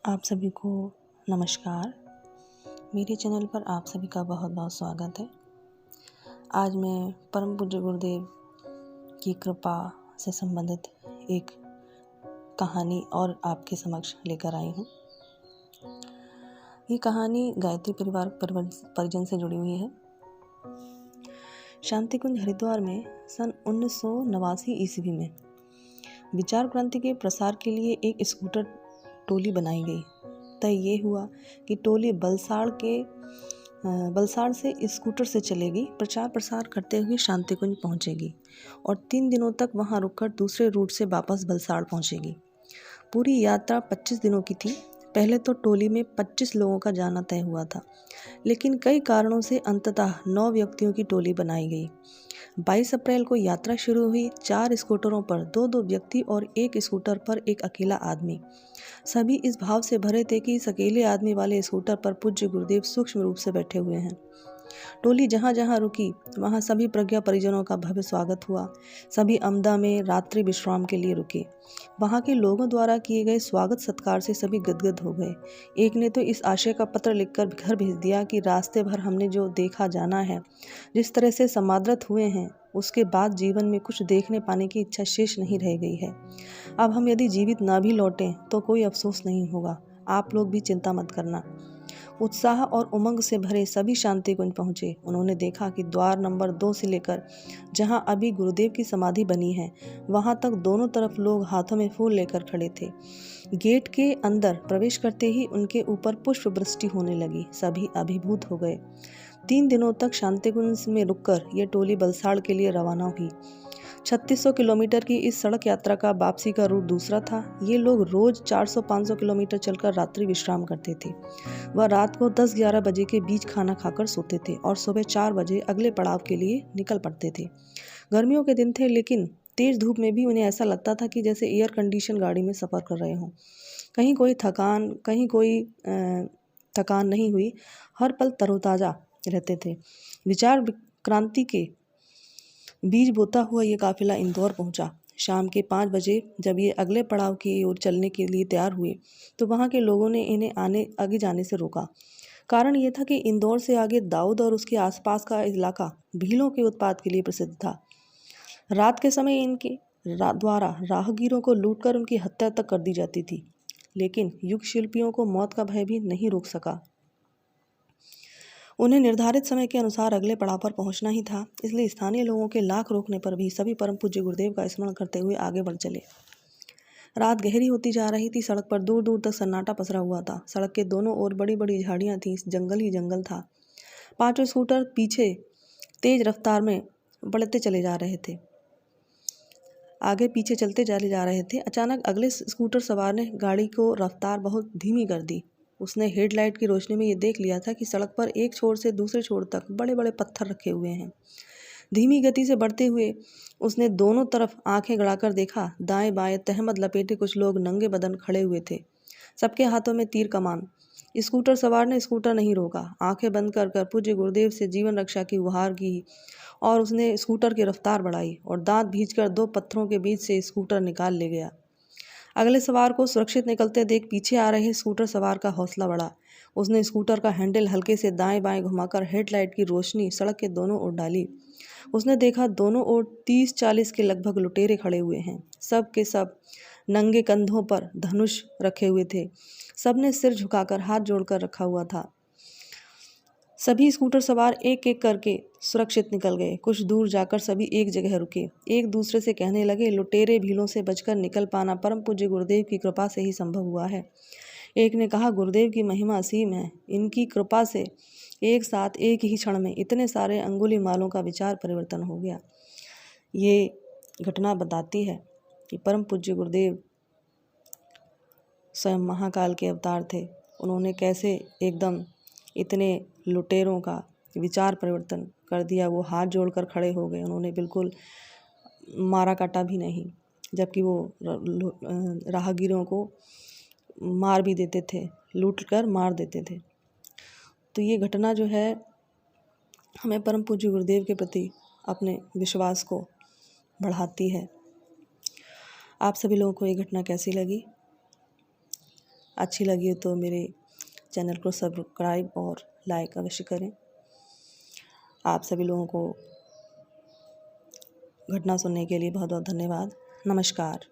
आप सभी को नमस्कार। मेरे चैनल पर आप सभी का बहुत बहुत स्वागत है। आज मैं परम पूज्य गुरुदेव की कृपा से संबंधित एक कहानी और आपके समक्ष लेकर आई हूँ। ये कहानी गायत्री परिजन से जुड़ी हुई है। शांति कुंज हरिद्वार में सन 1989 ईस्वी में विचार क्रांति के प्रसार के लिए एक स्कूटर टोली बनाई गई। तय ये हुआ कि टोली बलसाड़ से स्कूटर से चलेगी, प्रचार प्रसार करते हुए शांति कुंज पहुंचेगी और 3 दिनों तक वहां रुककर दूसरे रूट से वापस बलसाड़ पहुंचेगी। पूरी यात्रा 25 दिनों की थी। पहले तो टोली में 25 लोगों का जाना तय हुआ था, लेकिन कई कारणों से अंततः 9 व्यक्तियों की टोली बनाई गई। 22 अप्रैल को यात्रा शुरू हुई। 4 स्कूटरों पर 2-2 व्यक्ति और एक स्कूटर पर एक अकेला आदमी। सभी इस भाव से भरे थे कि इस अकेले आदमी वाले स्कूटर पर पूज्य गुरुदेव सूक्ष्म रूप से बैठे हुए हैं। टोली जहाँ जहाँ रुकी वहाँ सभी प्रज्ञा परिजनों का भव्य स्वागत हुआ। सभी अमदा में रात्रि विश्राम के लिए रुके। वहाँ के लोगों द्वारा किए गए स्वागत सत्कार से सभी गदगद हो गए। एक ने तो इस आशय का पत्र लिखकर घर भेज दिया कि रास्ते भर हमने जो देखा जाना है, जिस तरह से समादृत हुए हैं, उसके बाद जीवन में कुछ देखने पाने की इच्छा शेष नहीं रह गई है। अब हम यदि जीवित ना भी लौटें तो कोई अफसोस नहीं होगा। आप लोग भी चिंता मत करना। उत्साह और उमंग से भरे सभी शांति कुंज पहुंचे। उन्होंने देखा कि द्वार नंबर 2 से लेकर जहां अभी गुरुदेव की समाधि बनी है, वहां तक दोनों तरफ लोग हाथों में फूल लेकर खड़े थे। गेट के अंदर प्रवेश करते ही उनके ऊपर पुष्प वृष्टि होने लगी। सभी अभिभूत हो गए। 3 दिनों तक शांति कुंज में रुककर यह टोली बलसाड़ के लिए रवाना हुई। 3600 किलोमीटर की इस सड़क यात्रा का वापसी का रूट दूसरा था। ये लोग रोज 400-500 किलोमीटर चलकर रात्रि विश्राम करते थे। वह रात को 10-11 बजे के बीच खाना खाकर सोते थे और सुबह 4 बजे अगले पड़ाव के लिए निकल पड़ते थे। गर्मियों के दिन थे, लेकिन तेज धूप में भी उन्हें ऐसा लगता था कि जैसे एयर कंडीशन गाड़ी में सफ़र कर रहे हों। कहीं कोई थकान नहीं हुई। हर पल तरोताज़ा रहते थे। विचार क्रांति के बीज बोता हुआ ये काफिला इंदौर पहुंचा। शाम के 5 बजे जब ये अगले पड़ाव की ओर चलने के लिए तैयार हुए तो वहाँ के लोगों ने इन्हें आगे जाने से रोका। कारण ये था कि इंदौर से आगे दाऊद और उसके आसपास का इलाका भीलों के उत्पात के लिए प्रसिद्ध था। रात के समय इनके द्वारा राहगीरों को लूटकर उनकी हत्या तक कर दी जाती थी, लेकिन युग शिल्पियों को मौत का भय भी नहीं रोक सका। उन्हें निर्धारित समय के अनुसार अगले पड़ाव पर पहुंचना ही था, इसलिए स्थानीय लोगों के लाख रोकने पर भी सभी परम पूज्य गुरुदेव का स्मरण करते हुए आगे बढ़ चले। रात गहरी होती जा रही थी। सड़क पर दूर दूर तक सन्नाटा पसरा हुआ था। सड़क के दोनों ओर बड़ी बड़ी झाड़ियां थीं। जंगल ही जंगल था। 5 स्कूटर पीछे तेज रफ्तार में बढ़ते चले जा रहे थे। आगे पीछे चलते चले जा रहे थे। अचानक अगले स्कूटर सवार ने गाड़ी को रफ्तार बहुत धीमी कर दी। उसने हेडलाइट की रोशनी में ये देख लिया था कि सड़क पर एक छोर से दूसरे छोर तक बड़े बड़े पत्थर रखे हुए हैं। धीमी गति से बढ़ते हुए उसने दोनों तरफ आंखें गड़ाकर देखा। दाएं बाएं तहमद लपेटे कुछ लोग नंगे बदन खड़े हुए थे, सबके हाथों में तीर कमान। स्कूटर सवार ने स्कूटर नहीं रोका। आंखें बंद कर कर पूज्य गुरुदेव से जीवन रक्षा की गुहार की और उसने स्कूटर की रफ्तार बढ़ाई और दांत भींचकर 2 पत्थरों के बीच से स्कूटर निकाल ले गया। अगले सवार को सुरक्षित निकलते देख पीछे आ रहे स्कूटर सवार का हौसला बढ़ा। उसने स्कूटर का हैंडल हल्के से दाएं बाएं घुमाकर हेडलाइट की रोशनी सड़क के दोनों ओर डाली। उसने देखा दोनों ओर 30-40 के लगभग लुटेरे खड़े हुए हैं। सब के सब नंगे कंधों पर धनुष रखे हुए थे। सब ने सिर झुकाकर हाथ जोड़कर रखा हुआ था। सभी स्कूटर सवार एक एक करके सुरक्षित निकल गए। कुछ दूर जाकर सभी एक जगह रुके। एक दूसरे से कहने लगे, लुटेरे भीलों से बचकर निकल पाना परम पूज्य गुरुदेव की कृपा से ही संभव हुआ है। एक ने कहा, गुरुदेव की महिमा असीम है। इनकी कृपा से एक साथ एक ही क्षण में इतने सारे अंगुली मालों का विचार परिवर्तन हो गया। ये घटना बताती है कि परम पूज्य गुरुदेव स्वयं महाकाल के अवतार थे। उन्होंने कैसे एकदम इतने लुटेरों का विचार परिवर्तन कर दिया। वो हाथ जोड़कर खड़े हो गए। उन्होंने बिल्कुल मारा काटा भी नहीं, जबकि वो राहगीरों को मार भी देते थे, लूट कर मार देते थे। तो ये घटना जो है हमें परम पूज्य गुरुदेव के प्रति अपने विश्वास को बढ़ाती है। आप सभी लोगों को ये घटना कैसी लगी? अच्छी लगी हो तो मेरे चैनल को सब्सक्राइब और लाइक अवश्य करें। आप सभी लोगों को घटना सुनने के लिए बहुत बहुत धन्यवाद। नमस्कार।